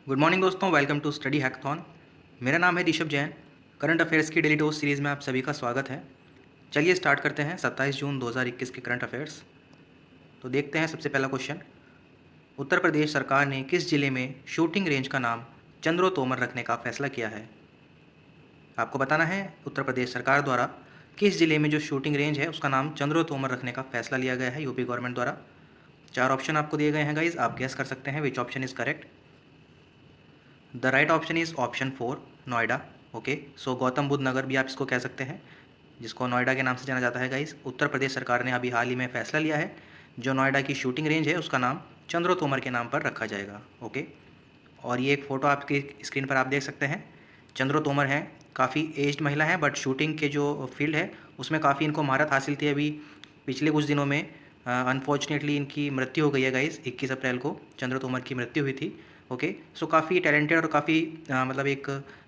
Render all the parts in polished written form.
Good morning दोस्तों, welcome to study hackathon. मेरा नाम है ऋषभ जैन। करंट अफेयर्स की डेली डोज सीरीज़ में आप सभी का स्वागत है। चलिए स्टार्ट करते हैं 27 जून 2021 के करंट अफेयर्स। तो देखते हैं सबसे पहला क्वेश्चन। उत्तर प्रदेश सरकार ने किस जिले में शूटिंग रेंज का नाम चंद्रो तोमर रखने का फैसला किया है? आपको बताना है उत्तर प्रदेश सरकार द्वारा किस जिले में जो शूटिंग रेंज है उसका नाम चंद्रो तोमर रखने का फैसला लिया गया है यूपी गवर्नमेंट द्वारा। 4 ऑप्शन आपको दिए गए हैं गाइज, आप गेस कर सकते हैं which option is correct. The right option is option 4, Noida. Okay, so Gautam Buddh Nagar भी आप इसको कह सकते हैं, जिसको नोएडा के नाम से जाना जाता है गाइस। उत्तर प्रदेश सरकार ने अभी हाल ही में फैसला लिया है, जो नोएडा की शूटिंग रेंज है उसका नाम चंद्रो तोमर के नाम पर रखा जाएगा। ओके, और ये एक फ़ोटो आपकी स्क्रीन पर आप देख सकते हैं। चंद्रो तोमर हैं, काफ़ी एज्ड महिला हैं, बट शूटिंग के जो फील्ड है उसमें काफ़ी इनको महारत हासिल थी। अभी पिछले कुछ दिनों में अनफॉर्चुनेटली इनकी मृत्यु हो गई है गाइस। 21 अप्रैल को चंद्रो तोमर की मृत्यु हुई थी। ओके, सो काफ़ी टैलेंटेड और काफ़ी मतलब एक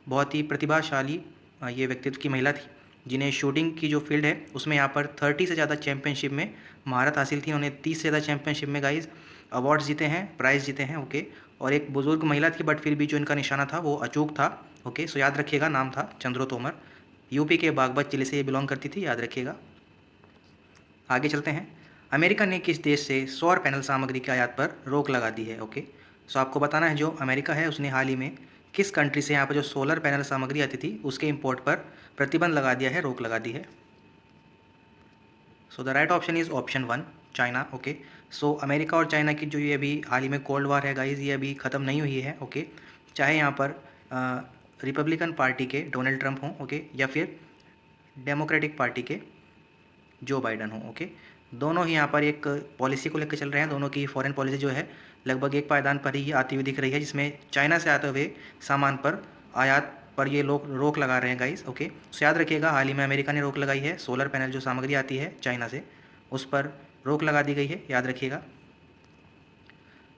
बहुत ही प्रतिभाशाली ये व्यक्तित्व की महिला थी, जिन्हें शूटिंग की जो फील्ड है उसमें यहाँ पर 30 से ज़्यादा चैंपियनशिप में महारत हासिल थी। उन्होंने 30 से ज़्यादा चैंपियनशिप में गाइस अवार्ड्स जीते हैं, प्राइज़ जीते हैं। ओके, और एक बुजुर्ग महिला थी, बट फिर भी जो इनका निशाना था वो अचूक था। ओके, सो याद रखिएगा, नाम था चंद्रो तोमर। यूपी के बागपत जिले से ये बिलोंग करती थी, याद रखिएगा। आगे चलते हैं। अमेरिका ने किस देश से सौर पैनल सामग्री के आयात पर रोक लगा दी है? ओके, सो आपको बताना है जो अमेरिका है उसने हाल ही में किस कंट्री से यहाँ पर जो सोलर पैनल सामग्री आती थी उसके इंपोर्ट पर प्रतिबंध लगा दिया है, रोक लगा दी है। सो the right option is option 1, China. Okay, so America और चाइना की जो ये अभी हाल ही में कोल्ड वार है गाइज, ये अभी ख़त्म नहीं हुई है। ओके, चाहे यहाँ पर रिपब्लिकन पार्टी के डोनाल्ड ट्रंप हों, ओके, या फिर डेमोक्रेटिक पार्टी के जो बाइडन हो। ओके, दोनों ही यहाँ पर एक पॉलिसी को लेकर चल रहे हैं। दोनों की फॉरेन पॉलिसी जो है लगभग एक पायदान पर ही आती हुई दिख रही है, जिसमें चाइना से आते हुए सामान पर आयात पर ये लोग रोक लगा रहे हैं गाइस। ओके, सो याद रखिएगा, हाल ही में अमेरिका ने रोक लगाई है। सोलर पैनल जो सामग्री आती है चाइना से, उस पर रोक लगा दी गई है, याद रखिएगा।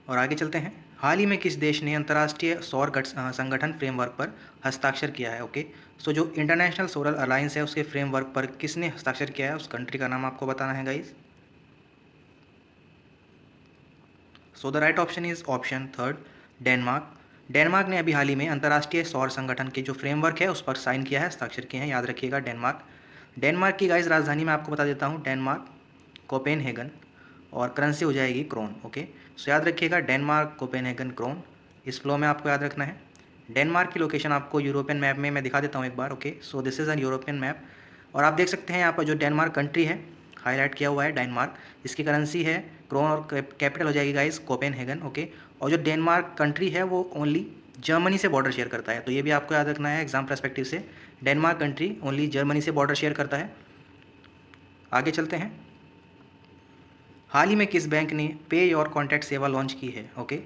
और आगे चलते हैं। हाल ही में किस देश ने अंतर्राष्ट्रीय सौर संगठन फ्रेमवर्क पर हस्ताक्षर किया है? ओके, सो जो इंटरनेशनल सोलर अलायंस है उसके फ्रेमवर्क पर किसने हस्ताक्षर किया है, उस कंट्री का नाम आपको बताना है guys. So the right option is option 3, Denmark. Denmark ने अभी हाल ही में अंतर्राष्ट्रीय सौर संगठन के जो फ्रेमवर्क है उस पर साइन किया है, हस्ताक्षर किए हैं, याद रखिएगा, डेनमार्क। डेनमार्क की गाइज राजधानी मैं आपको बता देता हूँ, डेनमार्क कोपेनहेगन, और करेंसी हो जाएगी क्रोन। ओके, सो याद रखिएगा, डेनमार्क कोपेनहेगन क्रोन, इस फ्लो में आपको याद रखना है। डेनमार्क की लोकेशन आपको यूरोपियन मैप में मैं दिखा देता हूँ एक बार। Okay, so this is an European map, और आप देख सकते हैं यहाँ पर जो डेनमार्क कंट्री है हाईलाइट किया हुआ है डेनमार्क, इसकी करेंसी है क्रोन और कैपिटल हो जाएगी गाइस कोपेनहेगन। ओके, और जो डेनमार्क कंट्री है वो ओनली जर्मनी से बॉर्डर शेयर करता है, तो ये भी आपको याद रखना है एग्जाम पर्सपेक्टिव से। डेनमार्क कंट्री ओनली जर्मनी से बॉर्डर शेयर करता है। आगे चलते हैं। हाल ही में किस बैंक ने पे योर कॉन्टैक्ट सेवा लॉन्च की है? ओके,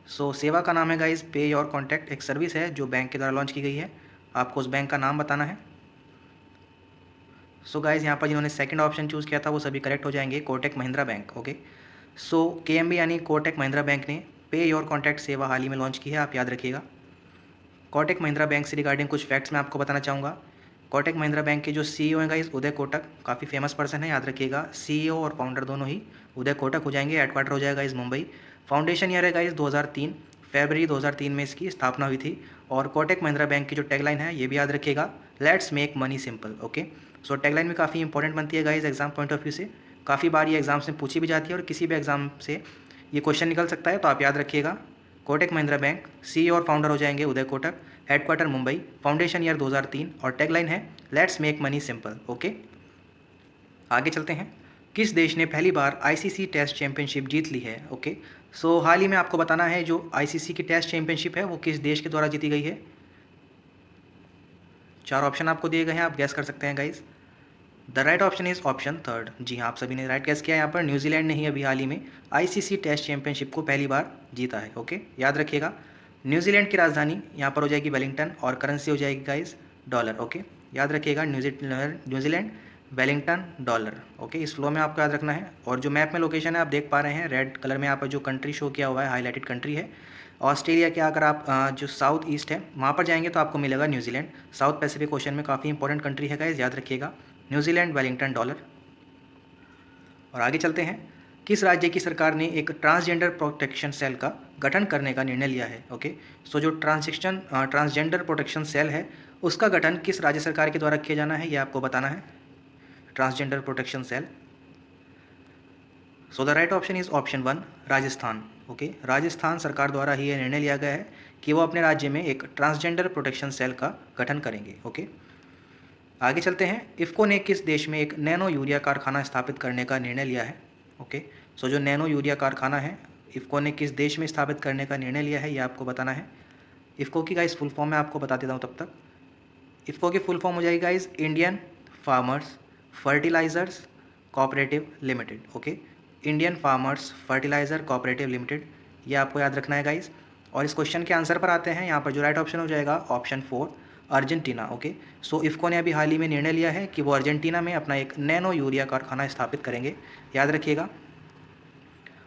सो सेवा का नाम है गाइस पे योर कॉन्टैक्ट, एक सर्विस है जो बैंक के द्वारा लॉन्च की गई है। आपको उस बैंक का नाम बताना है। सो गाइज यहाँ पर जिन्होंने सेकंड ऑप्शन चूज़ किया था वो सभी करेक्ट हो जाएंगे, कोटक महिंद्रा बैंक। ओके, सो केएमबी यानी कोटक महिंद्रा बैंक ने पे योर कॉन्टैक्ट सेवा हाल ही में लॉन्च की है, आप याद रखिएगा। कोटक महिंद्रा बैंक से रिगार्डिंग कुछ फैक्ट्स मैं आपको बताना चाहूँगा। कोटक महिंद्रा बैंक के जो सीईओ हैं गाइस उदय कोटक, काफ़ी फेमस पर्सन है, याद रखिएगा। सीईओ और फाउंडर दोनों ही उदय कोटक हो जाएंगे। हेडक्वार्टर हो जाएगा इस मुंबई। फाउंडेशन ईयर है गाइस 2003, फरवरी 2003 में इसकी स्थापना हुई थी। और कोटक महिंद्रा बैंक की जो टैगलाइन है ये भी याद रखिएगा, let's make money simple. Okay, so tagline भी काफ़ी इंपॉर्टेंट बनती है guys exam point of view से। काफ़ी बार ये एग्जाम से पूछी भी जाती है और किसी भी एग्जाम से ये क्वेश्चन निकल सकता है, तो आप याद रखिएगा। कोटक महिंद्रा बैंक, सीईओ और फाउंडर हो जाएंगे Uday Kotak, headquarter Mumbai, foundation year 2003, और टैगलाइन है let's make money simple. Okay, आगे चलते हैं। किस देश ने पहली बार आईसीसी टेस्ट चैंपियनशिप जीत ली है? ओके, सो हाल ही में आपको बताना है जो आईसीसी की टेस्ट चैंपियनशिप है वो किस देश के द्वारा जीती गई है। 4 ऑप्शन आपको दिए गए हैं, आप गैस कर सकते हैं guys. The right option is option 3, जी हाँ, आप सभी ने राइट गैस किया। यहाँ पर न्यूजीलैंड ने ही अभी हाल ही में आईसीसी टेस्ट चैंपियनशिप को पहली बार जीता है। ओके, याद रखिएगा, न्यूजीलैंड की राजधानी यहाँ पर हो जाएगी वेलिंगटन, और करेंसी हो जाएगी गाइज डॉलर। ओके, याद रखिएगा, न्यूजीलैंड वेलिंगटन डॉलर। ओके, इस फ्लो में आपको याद रखना है। और जो मैप में लोकेशन है आप देख पा रहे हैं रेड कलर में, यहाँ पर जो कंट्री शो किया हुआ है हाईलाइटेड कंट्री है ऑस्ट्रेलिया के। अगर आप जो साउथ ईस्ट है वहाँ पर जाएंगे तो आपको मिलेगा न्यूजीलैंड। साउथ पैसिफिक ओशन में काफ़ी इंपॉर्टेंट कंट्री है गाइज, याद रखिएगा, न्यूजीलैंड वेलिंगटन डॉलर। और आगे चलते हैं। किस राज्य की सरकार ने एक ट्रांसजेंडर प्रोटेक्शन सेल का गठन करने का निर्णय लिया है। ओके, सो जो ट्रांसजेंडर प्रोटेक्शन सेल है उसका गठन किस राज्य सरकार के द्वारा किया जाना है, ये आपको बताना है। Transgender protection cell. So the right option is option 1, Rajasthan. Okay, Rajasthan सरकार द्वारा ही यह निर्णय लिया गया है कि वो अपने राज्य में एक ट्रांसजेंडर प्रोटेक्शन सेल का गठन करेंगे। ओके, आगे चलते हैं। इफ़को ने किस देश में एक नैनो यूरिया कारखाना स्थापित करने का निर्णय लिया है। ओके, सो जो नैनो यूरिया कारखाना है इफ़को ने किस देश में स्थापित करने का निर्णय लिया है, ये आपको बताना है। इफ़को की गाइस फुल फॉर्म मैं आपको बता देता हूँ तब तक। इफ़को की फुल फॉर्म हो जाएगी guys Indian farmers fertilisers cooperative limited. Okay, Indian farmers fertiliser cooperative limited, ये आपको याद रखना है गाइस। और इस क्वेश्चन के आंसर पर आते हैं। यहाँ पर जो राइट ऑप्शन हो जाएगा ऑप्शन 4, अर्जेंटीना। ओके, सो इफ़को ने अभी हाल ही में निर्णय लिया है कि वो अर्जेंटीना में अपना एक नैनो यूरिया कारखाना स्थापित करेंगे। याद रखिएगा,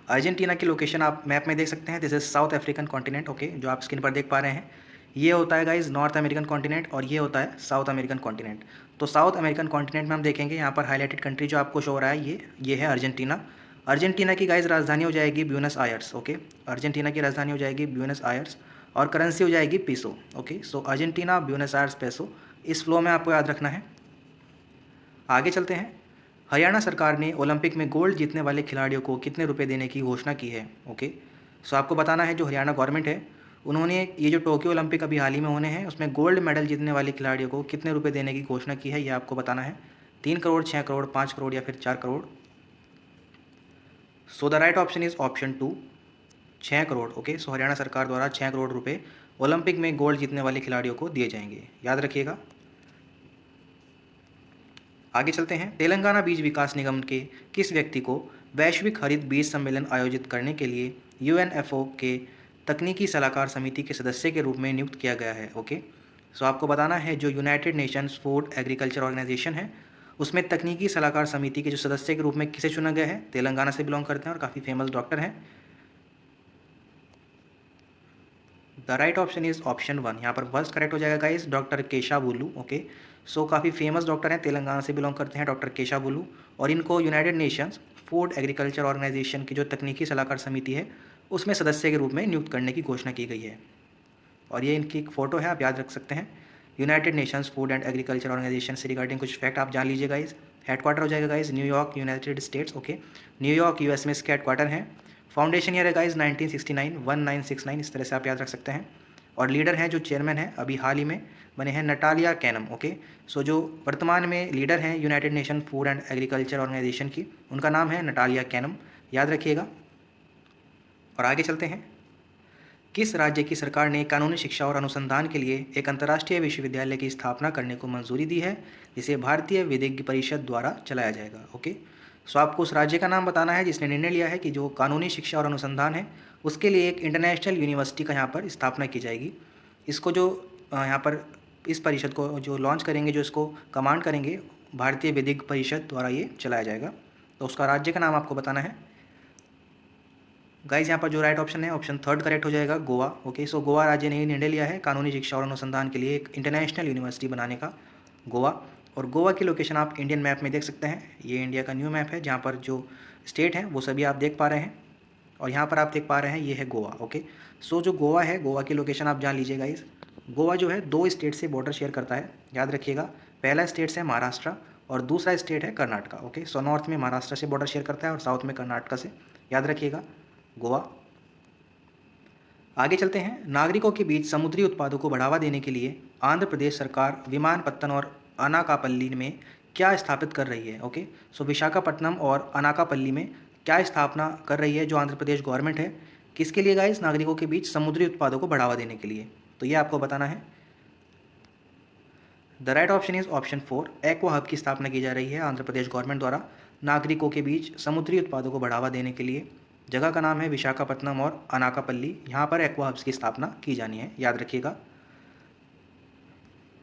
अर्जेंटीना की लोकेशन आप मैप में देख सकते हैं। This is south African continent. Okay, जो आप स्क्रीन पर देख पा रहे हैं ये होता है गाइज नॉर्थ अमेरिकन कॉन्टिनेंट और ये होता है साउथ अमेरिकन कॉन्टिनेंट। तो साउथ अमेरिकन कॉन्टिनेंट में हम देखेंगे यहाँ पर हाईलाइटेड कंट्री जो आपको शो हो रहा है ये है अर्जेंटीना। अर्जेंटीना की गाइज राजधानी हो जाएगी ब्यूनस आयर्स। ओके, अर्जेंटीना की राजधानी हो जाएगी ब्यूनस आयर्स और करेंसी हो जाएगी peso. Okay, so Argentina Buenos Aires peso, इस फ्लो में आपको याद रखना है। आगे चलते हैं। हरियाणा सरकार ने ओलंपिक में गोल्ड जीतने वाले खिलाड़ियों को कितने रुपए देने की घोषणा की है। ओके, सो आपको बताना है जो हरियाणा गवर्नमेंट है उन्होंने ये जो टोक्यो ओलंपिक अभी हाल ही में होने हैं उसमें गोल्ड मेडल जीतने वाले खिलाड़ियों को कितने रुपए देने की घोषणा की है, ये आपको बताना है। 3 करोड़, 6 करोड़, 5 करोड़ या फिर 4 crore. So the right option is option 2, 6 crore. Okay, so Haryana सरकार द्वारा 6 करोड़ रुपये ओलंपिक में गोल्ड जीतने वाले खिलाड़ियों को दिए जाएंगे, याद रखिएगा। आगे चलते हैं। तेलंगाना बीज विकास निगम के किस व्यक्ति को वैश्विक हरित बीज सम्मेलन आयोजित करने के लिए UNFO के तकनीकी सलाहकार समिति के सदस्य के रूप में नियुक्त किया गया है। ओके, सो आपको बताना है जो United Nations food agriculture organisation है उसमें तकनीकी सलाहकार समिति के जो सदस्य के रूप में किसे चुना गया है। तेलंगाना से बिलोंग करते हैं और काफ़ी फेमस डॉक्टर हैं। The right option is option 1, यहाँ पर फर्स्ट करेक्ट हो जाएगा गाइस, डॉक्टर केशाबुलू। ओके, सो काफ़ी फेमस डॉक्टर हैं, तेलंगाना से बिलोंग करते हैं डॉक्टर केशाबुलू और इनको United Nations food agriculture organisation की जो तकनीकी सलाहकार समिति है उसमें सदस्य के रूप में नियुक्त करने की घोषणा की गई है। और ये इनकी एक फ़ोटो है, आप याद रख सकते हैं। United Nations food and agriculture organisation से रिगार्डिंग कुछ फैक्ट आप जान लीजिए गाइस। हेडक्वार्टर हो जाएगा guys New York, United States. Okay, New York US में इसके हेडक्वार्टर हैं। फाउंडेशन ईयर है गाइस 1969, 1969, इस तरह से आप याद रख सकते हैं। और लीडर हैं जो चेयरमैन है अभी हाल ही में बने हैं नटालिया कैनम। ओके, सो जो वर्तमान में लीडर हैं United Nation food and agriculture organisation की उनका नाम है नटालिया कैनम, याद रखिएगा। और आगे चलते हैं। किस राज्य की सरकार ने कानूनी शिक्षा और अनुसंधान के लिए एक अंतर्राष्ट्रीय विश्वविद्यालय की स्थापना करने को मंजूरी दी है जिसे भारतीय विधिज्ञ परिषद द्वारा चलाया जाएगा। ओके, सो आपको उस राज्य का नाम बताना है जिसने निर्णय लिया है कि जो कानूनी शिक्षा और अनुसंधान है उसके लिए एक इंटरनेशनल यूनिवर्सिटी का यहाँ पर स्थापना की जाएगी। इसको जो यहाँ पर इस परिषद को जो लॉन्च करेंगे, जो इसको कमांड करेंगे, भारतीय विधिज्ञ परिषद द्वारा ये चलाया जाएगा। तो उसका राज्य का नाम आपको बताना है। गाइज यहाँ पर जो राइट ऑप्शन है ऑप्शन 3 करेक्ट हो जाएगा, गोवा। ओके, सो गोवा राज्य ने निर्णय लिया है कानूनी शिक्षा और अनुसंधान के लिए एक इंटरनेशनल यूनिवर्सिटी बनाने का, गोवा। और गोवा की लोकेशन आप इंडियन मैप में देख सकते हैं। ये इंडिया का न्यू मैप है जहाँ पर जो स्टेट है वो सभी आप देख पा रहे हैं और यहाँ पर आप देख पा रहे हैं ये है गोवा। ओके, सो जो गोवा है, गोवा की लोकेशन आप जान लीजिएगा। इस गोवा जो है 2 स्टेट से बॉर्डर शेयर करता है, याद रखिएगा। पहला स्टेट है महाराष्ट्र और दूसरा स्टेट है कर्नाटका। ओके, सो नॉर्थ में महाराष्ट्र से बॉर्डर शेयर करता है और साउथ में कर्नाटका से, याद रखिएगा गोवा। आगे चलते हैं। नागरिकों के बीच समुद्री उत्पादों को बढ़ावा देने के लिए आंध्र प्रदेश सरकार विमानपत्तन और अनाकापल्ली में क्या स्थापित कर रही है। ओके, सो विशाखापट्टनम और अनाकापल्ली में क्या स्थापना कर रही है जो आंध्र प्रदेश गवर्नमेंट है, किसके लिए गाइस, नागरिकों के बीच समुद्री उत्पादों को बढ़ावा देने के लिए। तो ये आपको बताना है। The right option is option 4, aqua hub की स्थापना की जा रही है आंध्र प्रदेश गवर्नमेंट द्वारा नागरिकों के बीच समुद्री उत्पादों को बढ़ावा देने के लिए। जगह का नाम है विशाखापट्टनम और अनाकापल्ली, यहाँ पर एक्वा हब्स की स्थापना की जानी है, याद रखिएगा।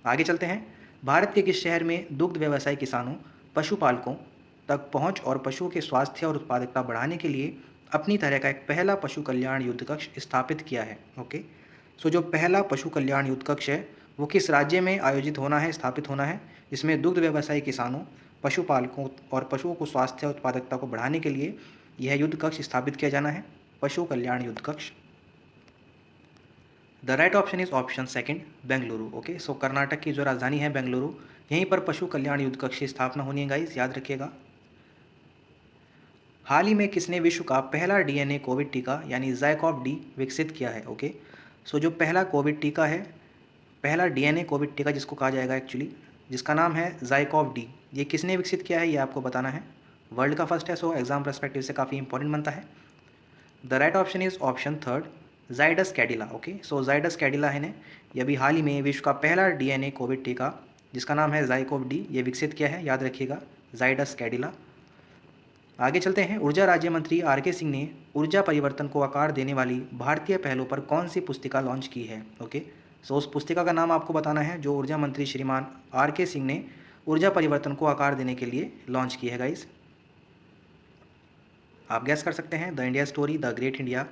आगे चलते हैं। भारत के किस शहर में दुग्ध व्यवसाय किसानों, पशुपालकों तक पहुंच और पशुओं के स्वास्थ्य और उत्पादकता बढ़ाने के लिए अपनी तरह का एक पहला पशु कल्याण युद्ध कक्ष स्थापित किया है। ओके, सो जो पहला पशु कल्याण युद्ध कक्ष है वो किस राज्य में आयोजित होना है, स्थापित होना है, जिसमें दुग्ध व्यवसायी किसानों, पशुपालकों और पशुओं को स्वास्थ्य और उत्पादकता को बढ़ाने के लिए यह युद्ध कक्ष स्थापित किया जाना है, पशु कल्याण युद्ध कक्ष। The right option is option second, Bengaluru. Okay, so Karnataka की जो राजधानी है बेंगलुरु, यहीं पर पशु कल्याण युद्ध कक्ष की स्थापना होनी है गाइस, याद रखिएगा। हाल ही में किसने विश्व का पहला डीएनए कोविड टीका यानी ज़ायकॉव डी विकसित किया है? ओके, सो जो पहला कोविड टीका है, पहला डीएनए कोविड टीका जिसको कहा जाएगा एक्चुअली, जिसका नाम है ज़ायकॉव डी, ये किसने विकसित किया है ये आपको बताना है। वर्ल्ड का फर्स्ट है, सो एग्जाम परस्पेक्टिव से काफ़ी इंपॉर्टेंट बनता है। The right option is option third, Zydus Cadila. Okay, so Zydus Cadila है ने ये अभी हाल ही में विश्व का पहला डीएनए कोविड टीका जिसका नाम है ज़ायकॉव डी, ये विकसित किया है, याद रखिएगा, जाइडस कैडिला। आगे चलते हैं। ऊर्जा राज्य मंत्री आर के सिंह ने ऊर्जा परिवर्तन को आकार देने वाली भारतीय पहलों पर कौन सी पुस्तिका लॉन्च की है? ओके, सो उस पुस्तिका का नाम आपको बताना है जो ऊर्जा मंत्री श्रीमान आर के सिंह ने ऊर्जा परिवर्तन को आकार देने के लिए लॉन्च की है गाइस। आप गैस कर सकते हैं। The India story, the great India,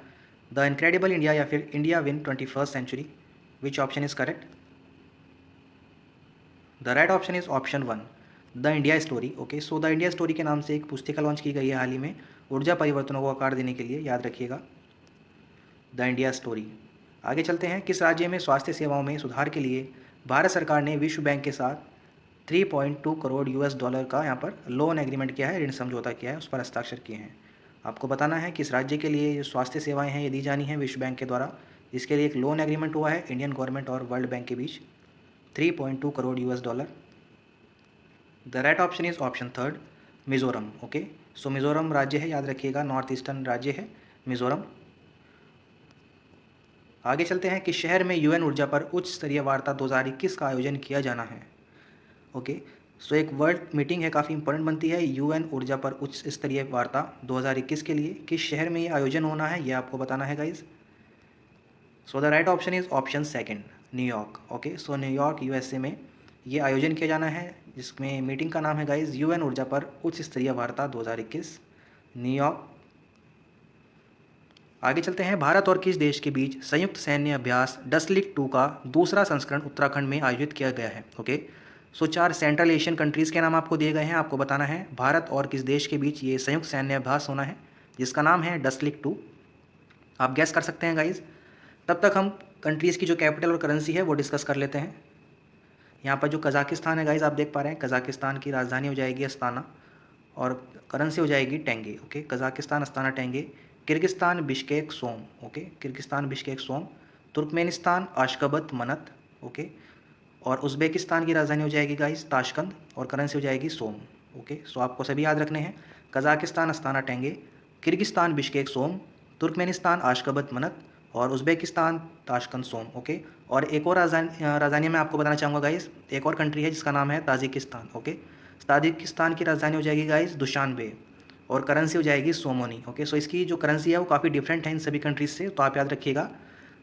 the incredible India या फिर India win 21st century. Which option is correct? The right option is option one, the India story. Okay, so the India story के नाम से एक पुस्तिका launch की गई है हाल ही में ऊर्जा परिवर्तनों को आकार देने के लिए, याद रखिएगा, द इंडिया स्टोरी। आगे चलते हैं। किस राज्य में स्वास्थ्य सेवाओं में सुधार के लिए भारत सरकार ने विश्व बैंक के साथ 3.2 करोड़ US$ का यहाँ पर लोन एग्रीमेंट किया है, ऋण समझौता किया है, उस पर हस्ताक्षर किए हैं? आपको बताना है किस राज्य के लिए जो स्वास्थ्य सेवाएं हैं ये दी जानी है विश्व बैंक के द्वारा, जिसके लिए एक लोन एग्रीमेंट हुआ है इंडियन गवर्नमेंट और वर्ल्ड बैंक के बीच, 3.2 crore US$। The right option is option third, Mizoram. Okay, so Mizoram राज्य है, याद रखिएगा, नॉर्थ ईस्टर्न राज्य है मिजोरम। आगे चलते हैं। किस शहर में UN ऊर्जा पर उच्च स्तरीय वार्ता 2021 का आयोजन किया जाना है? ओके, सो एक वर्ल्ड मीटिंग है, काफ़ी इंपॉर्टेंट बनती है UN ऊर्जा पर उच्च स्तरीय वार्ता 2021 के लिए। किस शहर में ये आयोजन होना है ये आपको बताना है guys. So the right option is option second, New York. Okay, so New York USA में ये आयोजन किया जाना है, जिसमें मीटिंग का नाम है गाइज UN ऊर्जा पर उच्च स्तरीय वार्ता 2021, न्यूयॉर्क। आगे चलते हैं। भारत और किस देश के बीच संयुक्त सैन्य अभ्यास डसलिक 2 का दूसरा संस्करण उत्तराखंड में आयोजित किया गया है? ओके, सो 4 सेंट्रल एशियन कंट्रीज़ के नाम आपको दिए गए हैं, आपको बताना है भारत और किस देश के बीच ये संयुक्त सैन्य अभ्यास होना है, जिसका नाम है डसलिक 2। आप गैस कर सकते हैं गाइज। तब तक हम कंट्रीज़ की जो कैपिटल और करेंसी है वो डिस्कस कर लेते हैं। यहाँ पर जो कजाकिस्तान है गाइज, आप देख पा रहे हैं, कजाकिस्तान की राजधानी हो जाएगी अस्ताना और करेंसी हो जाएगी tenge. Okay, Kazakhstan Astana tenge. Kyrgyzstan Bishkek som. Okay, Kyrgyzstan Bishkek som. Turkmenistan Ashgabat manat. Okay, और उज़्बेकिस्तान की राजधानी हो जाएगी गाइस ताशकंद और करेंसी हो जाएगी सोम। ओके, सो आपको सभी याद रखने हैं, Kazakhstan Astana tenge, Kyrgyzstan Bishkek som, Turkmenistan Ashgabat मनत और उज़्बेकिस्तान ताशकंद सोम। ओके, और एक और राजधानी मैं आपको बताना चाहूँगा गाइस, एक और कंट्री है जिसका नाम है ताजिकिस्तान। ओके, ताजिकिस्तान की राजधानी हो जाएगी गाइस दुशानबे और करेंसी हो जाएगी सोमोनी। ओके, सो इसकी जो करेंसी है वो काफ़ी डिफरेंट है इन सभी कंट्रीज से, तो आप याद रखिएगा।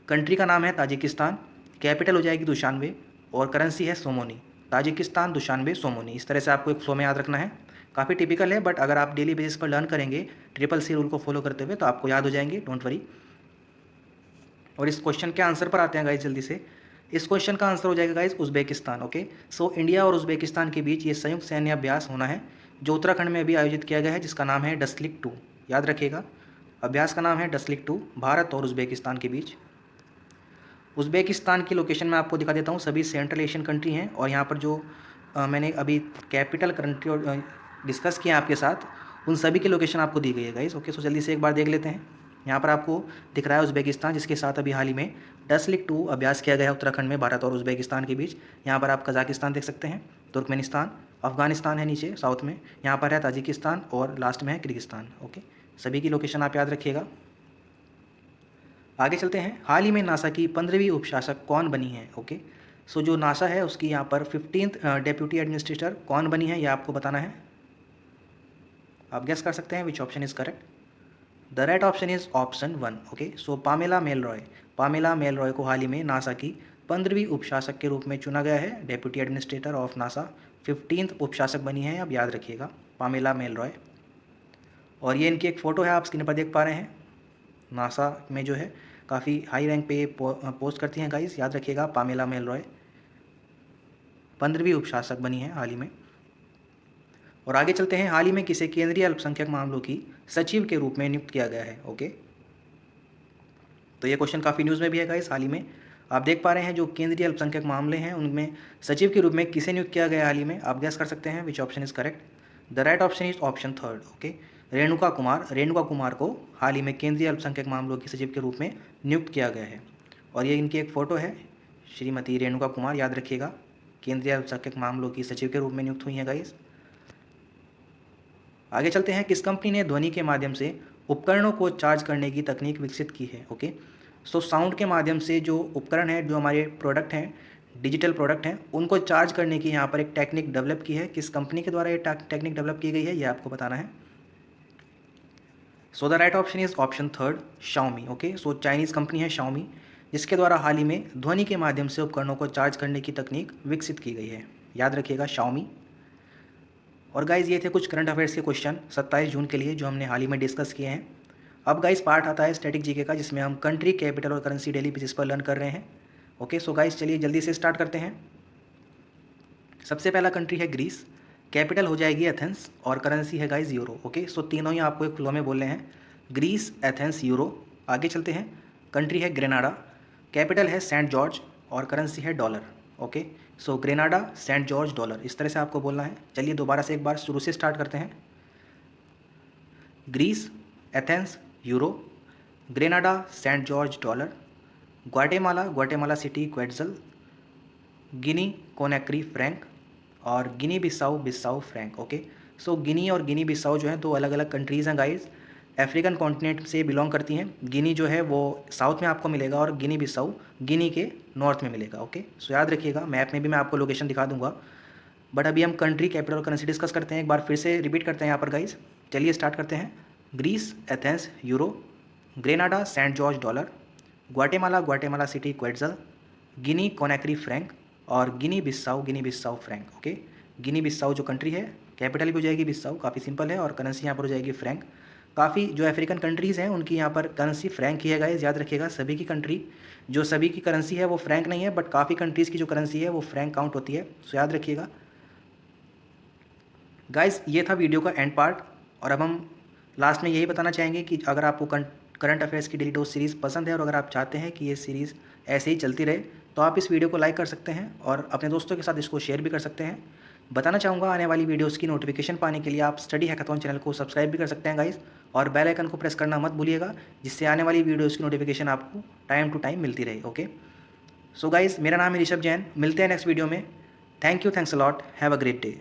कंट्री का नाम है ताजिकिस्तान, कैपिटल हो जाएगी दुशानबे और करेंसी है सोमोनी। ताजिकिस्तान दुशानबे सोमोनी, इस तरह से आपको एक फ्लो में याद रखना है। काफ़ी टिपिकल है, बट अगर आप डेली बेसिस पर लर्न करेंगे CCC रूल को फॉलो करते हुए तो आपको याद हो जाएंगे, डोंट वरी। और इस क्वेश्चन के आंसर पर आते हैं गाइज जल्दी से। इस क्वेश्चन का आंसर हो जाएगा guys Uzbekistan. Okay, so India और उज़्बेकिस्तान के बीच ये संयुक्त सैन्य अभ्यास होना है जो उत्तराखंड में अभी आयोजित किया गया है, जिसका नाम है डसलिक 2। याद रखिएगा, अभ्यास का नाम है डसलिक 2, भारत और उज़्बेकिस्तान के बीच। उज़्बेकिस्तान की लोकेशन मैं आपको दिखा देता हूँ, सभी सेंट्रल एशियन कंट्री हैं और यहाँ पर जो मैंने अभी कैपिटल कंट्री और डिस्कस किया आपके साथ, उन सभी की लोकेशन आपको दी गई है गाइस। ओके, सो जल्दी से एक बार देख लेते हैं। यहाँ पर आपको दिख रहा है उज़्बेकिस्तान, जिसके साथ अभी हाल ही में डसलिक 2 अभ्यास किया गया है उत्तराखंड में भारत और उज़्बेकिस्तान के बीच। यहाँ पर आप कजाकिस्तान देख सकते हैं, तुर्कमेनिस्तान, अफगानिस्तान है नीचे साउथ में, यहाँ पर है ताजिकिस्तान और लास्ट में है किर्गिस्तान। ओके, सभी की लोकेशन आप याद रखिएगा। आगे चलते हैं। हाल ही में नासा की 15वीं उपशासक कौन बनी है? ओके, सो जो नासा है उसकी यहाँ पर 15th डेप्यूटी एडमिनिस्ट्रेटर कौन बनी है ये आपको बताना है। आप गेस कर सकते हैं which option is correct. The right option is option one. Okay, so Pamela Melroy. Pamela Melroy को हाल ही में नासा की 15वीं उपशासक के रूप में चुना गया है, deputy administrator of NASA 15th उपशासक बनी है, अब याद रखिएगा, पामेला मेलरॉय। और ये इनकी एक फ़ोटो है, आप स्क्रीन पर देख पा रहे हैं। नासा में जो है काफ़ी हाई रैंक पे पोस्ट करती हैं गाइस, याद रखिएगा, पामेला मेलरॉय 15वीं उपशासक बनी है हाल ही में। और आगे चलते हैं। हाल ही में किसे केंद्रीय अल्पसंख्यक मामलों की सचिव के रूप में नियुक्त किया गया है? ओके, तो ये क्वेश्चन काफ़ी न्यूज़ में भी है गाइस हाल ही में। आप देख पा रहे हैं जो केंद्रीय अल्पसंख्यक मामले हैं उनमें सचिव के रूप में किसे नियुक्त किया गया हाल ही में, आप गैस कर सकते हैं which option is correct. The right option is option third. Okay, Renuka Kumar को हाल ही में केंद्रीय अल्पसंख्यक मामलों के सचिव के रूप में नियुक्त किया गया है। और ये इनकी एक फ़ोटो है, श्रीमती रेणुका कुमार, याद रखिएगा, केंद्रीय अल्पसंख्यक मामलों की सचिव के रूप में नियुक्त हुई हैं गाइस। आगे चलते हैं, किस कंपनी ने ध्वनि के माध्यम से उपकरणों को चार्ज करने की तकनीक विकसित की है। ओके, सो साउंड के माध्यम से जो उपकरण है, जो हमारे प्रोडक्ट हैं, डिजिटल प्रोडक्ट हैं, उनको चार्ज करने की यहाँ पर एक टेक्निक डेवलप की है। किस कंपनी के द्वारा ये टेक्निक डेवलप की गई है, ये आपको बताना है। सो the right option is option third, Xiaomi. Okay, so Chinese company है शाओमी, जिसके द्वारा हाल ही में ध्वनि के माध्यम से उपकरणों को चार्ज करने की तकनीक विकसित की गई है। याद रखिएगा, शाओमी। और गाइज ये थे कुछ करंट अफेयर्स के क्वेश्चन 27 जून के लिए जो हमने हाल ही में डिस्कस किए हैं। अब गाइज पार्ट आता है स्टैटिक जीके का, जिसमें हम कंट्री, कैपिटल और करेंसी डेली बेसिस पर लर्न कर रहे हैं। ओके, सो गाइज चलिए जल्दी से स्टार्ट करते हैं। सबसे पहला कंट्री है ग्रीस, कैपिटल हो जाएगी एथेंस और करेंसी है गाइज यूरो। ओके, सो तीनों ही आपको एक फ्लो में बोलने हैं, ग्रीस, एथेंस, यूरो। आगे चलते हैं, कंट्री है ग्रेनाडा, कैपिटल है सेंट जॉर्ज और करेंसी है डॉलर। ओके, सो ग्रेनाडा, सेंट जॉर्ज, डॉलर, इस तरह से आपको बोलना है। चलिए दोबारा से एक बार शुरू से स्टार्ट करते हैं। Greece, Athens, euro, Grenada, Saint George, dollar, Guatemala City, quetzal, Guinea, Conakry, franc और Guinea Bissau franc. Okay, so Guinea और गिनी बिसाऊ जो है दो अलग अलग कंट्रीज़ हैं गाइज, अफ्रीकन कॉन्टिनेंट से बिलोंग करती हैं। गिनी जो है वो साउथ में आपको मिलेगा और गिनी बिसाऊ गिनी के नॉर्थ में मिलेगा। ओके, सो याद रखिएगा, मैप में भी मैं आपको लोकेशन दिखा दूंगा। बट अभी हम कंट्री, कैपिटल और करेंसी डिस्कस करते हैं। एक बार फिर से रिपीट करते हैं यहाँ पर गाइज। चलिए स्टार्ट करते हैं। Greece, Athens, euro, Grenada, Saint George, dollar, Guatemala City, quetzal, Guinea, Conakry, franc और Guinea Bissau franc. Okay, Guinea Bissau जो कंट्री है, कैपिटल भी हो जाएगी बिसाऊ, काफ़ी सिंपल है, और करेंसी यहाँ पर हो जाएगी फ्रैंक। काफ़ी जो अफ्रीकन कंट्रीज़ हैं उनकी यहाँ पर करेंसी फ्रैंक ही है गाइस, याद रखिएगा। सभी की करेंसी है वो फ्रैंक नहीं है, बट काफ़ी कंट्रीज़ की जो करेंसी है वो फ्रैंक काउंट होती है, सो याद रखिएगा गाइस। ये था वीडियो का एंड पार्ट, और अब हम लास्ट में यही बताना चाहेंगे कि अगर आपको करंट अफेयर्स की डेली डोज सीरीज़ पसंद है और अगर आप चाहते हैं कि ये सीरीज़ ऐसे ही चलती रहे, तो आप इस वीडियो को लाइक कर सकते हैं और अपने दोस्तों के साथ इसको शेयर भी कर सकते हैं। बताना चाहूँगा, आने वाली वीडियोस की नोटिफिकेशन पाने के लिए आप स्टडी हैकाथॉन चैनल को सब्सक्राइब भी कर सकते हैं गाइस, और बेल आइकन को प्रेस करना मत भूलिएगा, जिससे आने वाली वीडियोस की नोटिफिकेशन आपको टाइम टू टाइम मिलती रहे। ओके, सो गाइस, मेरा नाम है ऋषभ जैन, मिलते हैं नेक्स्ट वीडियो में। Thank you, thanks a lot, have a great day.